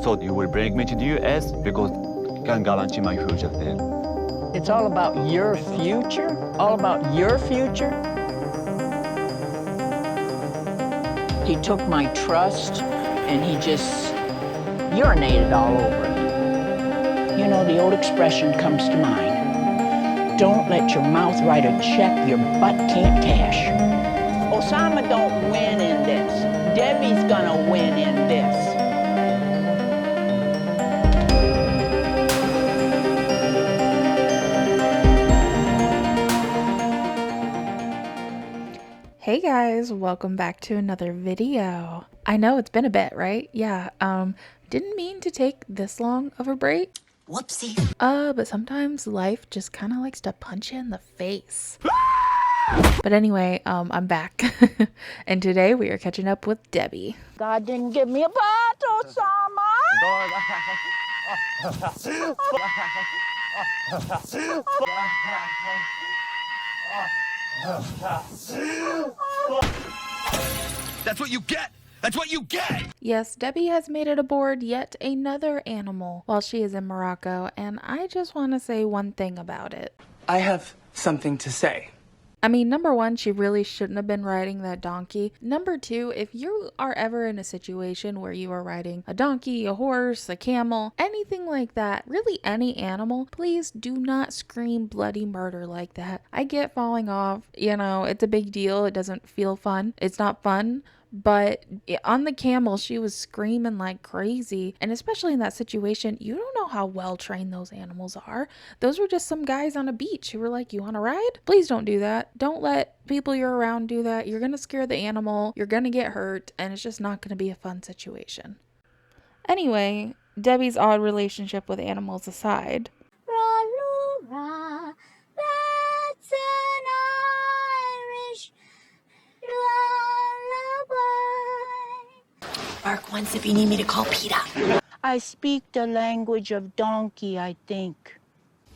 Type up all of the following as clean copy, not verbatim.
So you will bring me to the US because you can guarantee my future there. It's all about your future? All about your future? He took my trust and he just urinated all over it. You know, the old expression comes to mind. Don't let your mouth write a check your butt can't cash. Osama don't win in this. Debbie's gonna win in this. Hey guys, welcome back to another video. I know it's been a bit, right? Yeah, didn't mean to take this long of a break. Whoopsie. But sometimes life just kind of likes to punch you in the face. But anyway, I'm back. And today we are catching up with Debbie. God didn't give me a butt, Osama! That's what you get! That's what you get! Yes, Debbie has made it aboard yet another animal while she is in Morocco, and I just want to say one thing about it. I have something to say. I mean, number one, she really shouldn't have been riding that donkey. Number two, if you are ever in a situation where you are riding a donkey, a horse, a camel, anything like that, really any animal, please do not scream bloody murder like that. I get falling off, you know, it's a big deal. It doesn't feel fun. It's not fun. But on the camel, she was screaming like crazy. And especially in that situation, you don't know how well trained those animals are. Those were just some guys on a beach who were like, you want to ride? Please don't do that. Don't let people you're around do that. You're going to scare the animal. You're going to get hurt. And it's just not going to be a fun situation. Anyway, Debbie's odd relationship with animals aside. Ra-lu-ra, that's an Irish lullaby. Bark once if you need me to call PETA. I speak the language of donkey, I think.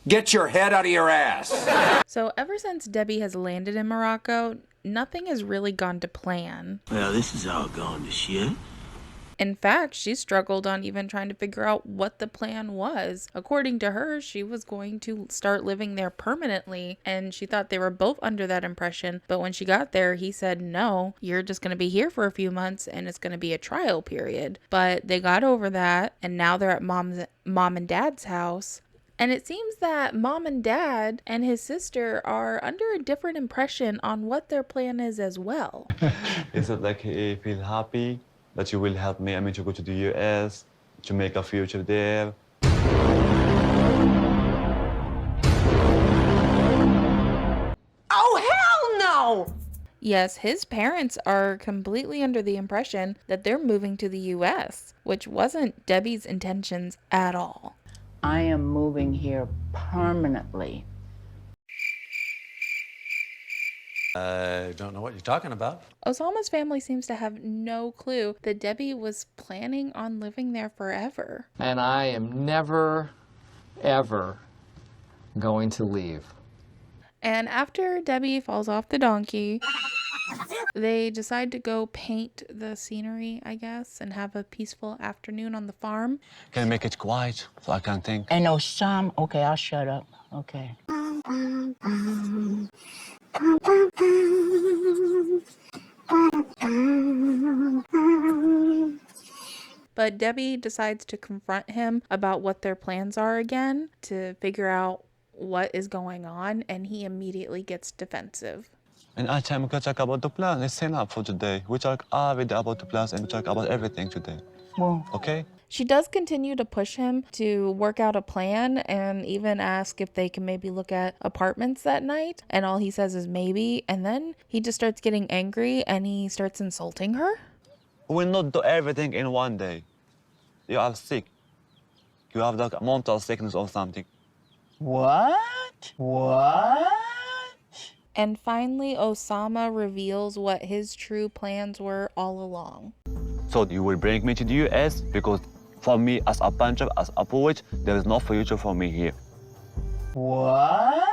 Get your head out of your ass! So ever since Debbie has landed in Morocco, nothing has really gone to plan. Well, this is all gone to shit. In fact, she struggled on even trying to figure out what the plan was. According to her, she was going to start living there permanently, and she thought they were both under that impression. But when she got there, he said, no, you're just going to be here for a few months, and it's going to be a trial period. But they got over that, and now they're at mom and dad's house. And it seems that mom and dad and his sister are under a different impression on what their plan is as well. Is it like he feel happy that you will help me, to go to the US, to make a future there? Oh, hell no! Yes, his parents are completely under the impression that they're moving to the US, which wasn't Debbie's intentions at all. I am moving here permanently. I don't know what you're talking about. Osama's family seems to have no clue that Debbie was planning on living there forever. And I am never, ever going to leave. And after Debbie falls off the donkey, they decide to go paint the scenery, I guess, and have a peaceful afternoon on the farm. Can you make it quiet so I can think? And Osama, okay, I'll shut up. Okay. But Debbie decides to confront him about what their plans are again to figure out what is going on, and he immediately gets defensive. And I time we can talk about the plan. It's enough for today. We talk everything about the plans and we talk about everything today. Well, Okay? She does continue to push him to work out a plan and even ask if they can maybe look at apartments that night. And all he says is maybe. And then he just starts getting angry and he starts insulting her. We will not do everything in one day. You are sick. You have like mental sickness or something. what? What? And finally, Osama reveals what his true plans were all along. So you will bring me to the US because for me as a puncher, as a poet, there is no future for me here. What?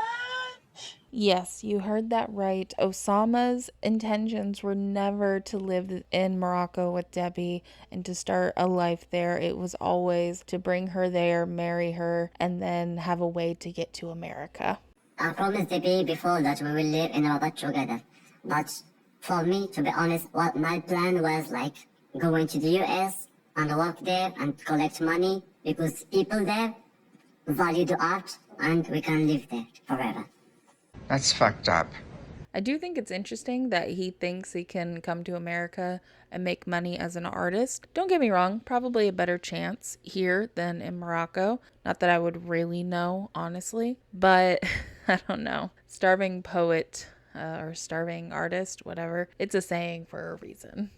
Yes, you heard that right. Osama's intentions were never to live in Morocco with Debbie and to start a life there. It was always to bring her there, marry her, and then have a way to get to America. I promised Debbie before that we will live in Rabat together. But for me, to be honest, what my plan was like going to the US and work there and collect money because people there value the art and we can live there forever. That's fucked up. I do think it's interesting that he thinks he can come to America and make money as an artist. Don't get me wrong, probably a better chance here than in Morocco. Not that I would really know, honestly, but I don't know. Starving poet or starving artist, whatever. It's a saying for a reason.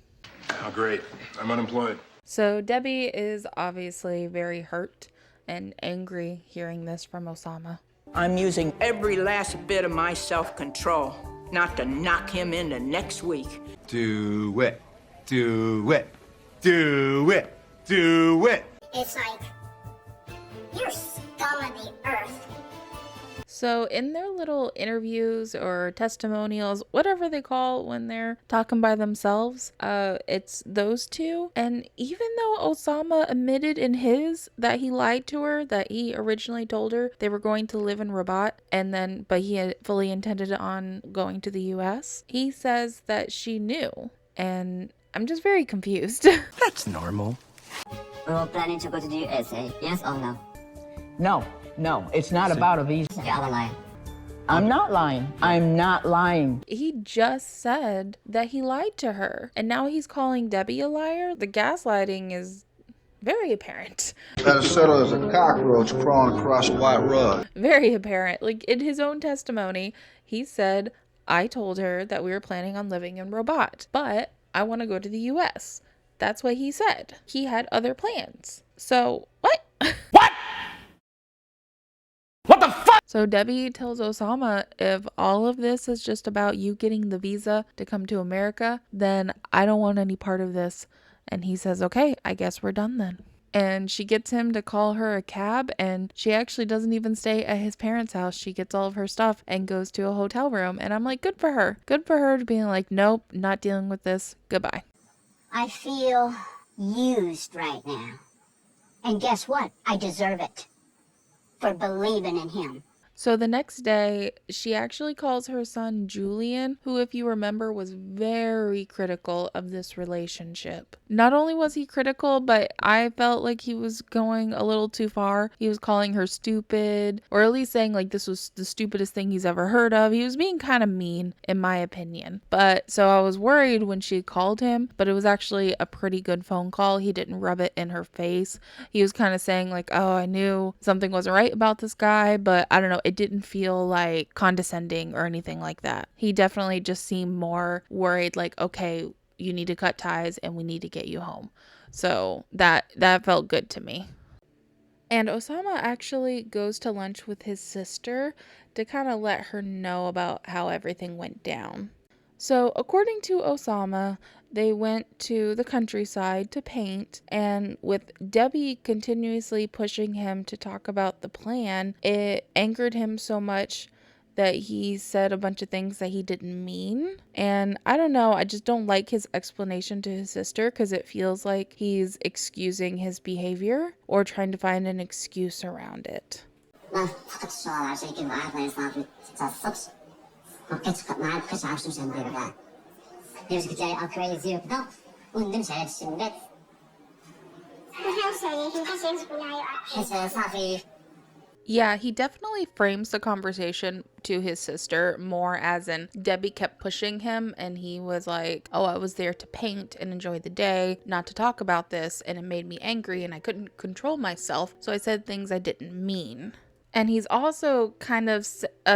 Oh, great. I'm unemployed. So Debbie is obviously very hurt and angry hearing this from Oussama. I'm using every last bit of my self-control not to knock him into next week. Do it. Do it. Do it. Do it. It's like, you're scum of the earth. So in their little interviews or testimonials, whatever they call when they're talking by themselves, it's those two. And even though Oussama admitted in his that he lied to her, that he originally told her they were going to live in Rabat, but he had fully intended on going to the US, he says that she knew. And I'm just very confused. That's normal. We were planning to go to the USA, yes or no? No, it's not about a visa. You're lying. I'm not lying. I'm not lying. He just said that he lied to her, and now he's calling Debbie a liar. The gaslighting is very apparent. That is settled as a cockroach crawling across a white rug. Very apparent. Like in his own testimony, he said, I told her that we were planning on living in Rabat, but I want to go to the US. That's what he said. He had other plans. So, what? What? What the fuck? So Debbie tells Oussama, if all of this is just about you getting the visa to come to America, then I don't want any part of this. And he says, okay, I guess we're done then. And she gets him to call her a cab, and she actually doesn't even stay at his parents' house. She gets all of her stuff and goes to a hotel room. And I'm like, good for her. Good for her to being like, nope, not dealing with this. Goodbye. I feel used right now. And guess what? I deserve it. For believing in him. So the next day, she actually calls her son Julian, who, if you remember, was very critical of this relationship. Not only was he critical, but I felt like he was going a little too far. He was calling her stupid, or at least saying like this was the stupidest thing he's ever heard of. He was being kind of mean, in my opinion. But so I was worried when she called him, but it was actually a pretty good phone call. He didn't rub it in her face. He was kind of saying like, oh, I knew something wasn't right about this guy, but I don't know. It didn't feel like condescending or anything like that. He definitely just seemed more worried, like, okay, you need to cut ties and we need to get you home. So that felt good to me. And Oussama actually goes to lunch with his sister to kind of let her know about how everything went down. So according to Oussama, they went to the countryside to paint, and with Debbie continuously pushing him to talk about the plan, it angered him so much that he said a bunch of things that he didn't mean. And I don't know, I just don't like his explanation to his sister because it feels like he's excusing his behavior or trying to find an excuse around it. Yeah, he definitely frames the conversation to his sister more as in Debbie kept pushing him and he was like, oh, I was there to paint and enjoy the day, not to talk about this, and it made me angry and I couldn't control myself, so I said things I didn't mean. And he's also kind of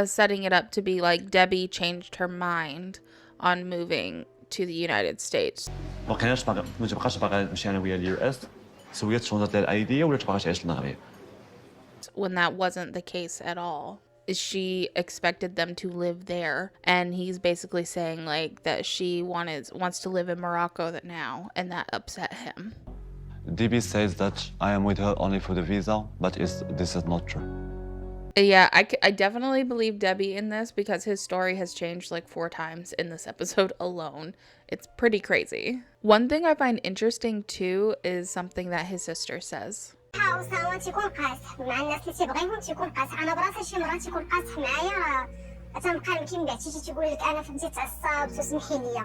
setting it up to be like Debbie changed her mind on moving to the United States. ما تبقاش باغا نمشي انا ويا اليو اس سويت شونجات لها الايديا ولا تبقاش تعيش لنا when that wasn't the case at all. She expected them to live there, and he's basically saying like that she wants to live in Morocco now, and that upset him. DB says that I am with her only for the visa, but this is not true. Yeah, I definitely believe Debbie in this because his story has changed like 4 times in this episode alone. It's pretty crazy. One thing I find interesting too is something that his sister says. أسامة تيكون قاصح مع الناس اللي تيبغيهم تيكون قاصح أنا براسي شي مرات تيكون قاصح معايا تنبقى نبكي من بعد تيجي تيقول لك أنا فهمتي تعصبت وسمحي لي.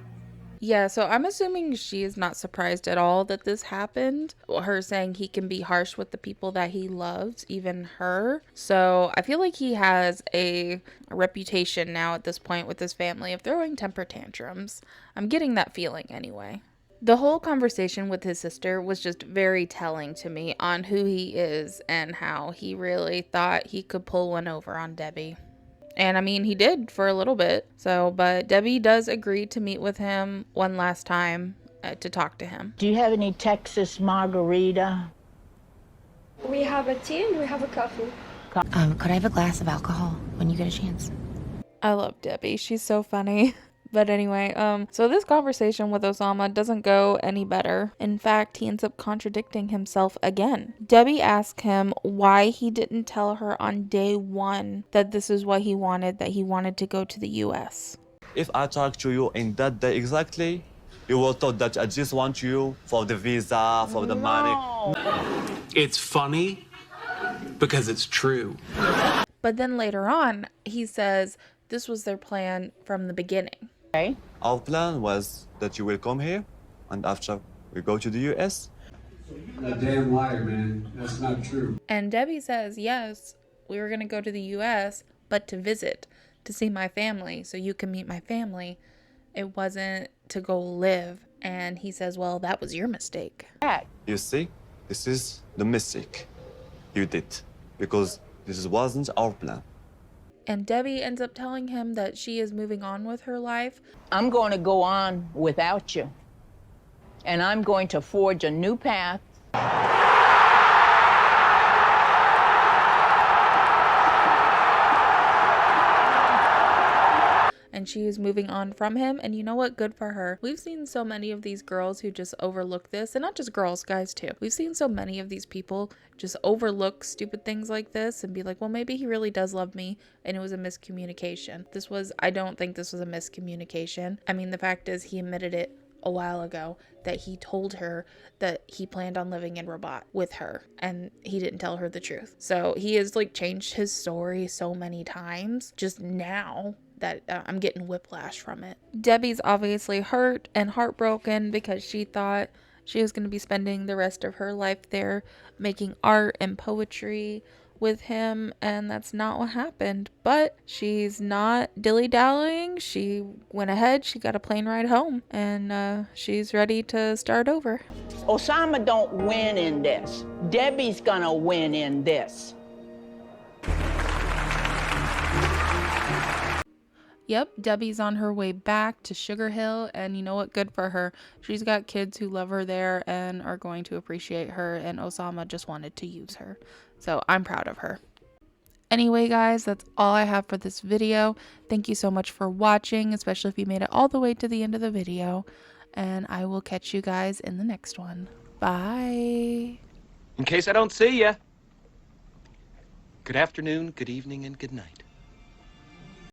Yeah, so I'm assuming she is not surprised at all that this happened. Her saying he can be harsh with the people that he loves, even her. So I feel like he has a reputation now at this point with his family of throwing temper tantrums. I'm getting that feeling anyway. The whole conversation with his sister was just very telling to me on who he is and how he really thought he could pull one over on Debbie. And I mean, he did for a little bit. So, but Debbie does agree to meet with him one last time to talk to him. Do you have any Texas margarita? We have a tea and we have a coffee. Could I have a glass of alcohol when you get a chance? I love Debbie. She's so funny. But anyway, so this conversation with Oussama doesn't go any better. In fact, he ends up contradicting himself again. Debbie asked him why he didn't tell her on day 1 that this is what he wanted, that he wanted to go to the US. If I talk to you in that day exactly, you will thought that I just want you for the visa, for the money. It's funny because it's true. But then later on, he says this was their plan from the beginning. Okay. Our plan was that you will come here, and after we go to the US. A damn liar, man. That's not true. And Debbie says, yes, we were going to go to the US, but to visit, to see my family, so you can meet my family. It wasn't to go live. And he says, well, that was your mistake. You see, this is the mistake you did, because this wasn't our plan. And Debbie ends up telling him that she is moving on with her life. I'm going to go on without you. And I'm going to forge a new path. And she is moving on from him. And you know what? Good for her. We've seen so many of these girls who just overlook this. And not just girls, guys too. We've seen so many of these people just overlook stupid things like this and be like, well, maybe he really does love me and it was a miscommunication. I don't think this was a miscommunication. I mean, the fact is he admitted it a while ago that he told her that he planned on living in Rabat with her and he didn't tell her the truth. So he has like changed his story so many times just now that I'm getting whiplash from it. Debbie's obviously hurt and heartbroken because she thought she was going to be spending the rest of her life there making art and poetry with him, and that's not what happened. But she's not dilly-dallying. She went ahead, she got a plane ride home, and she's ready to start over. Osama don't win in this. Debbie's gonna win in this. Yep, Debbie's on her way back to Sugar Hill, and you know what? Good for her. She's got kids who love her there and are going to appreciate her, and Oussama just wanted to use her. So I'm proud of her. Anyway, guys, that's all I have for this video. Thank you so much for watching, especially if you made it all the way to the end of the video. And I will catch you guys in the next one. Bye. In case I don't see ya, good afternoon, good evening, and good night.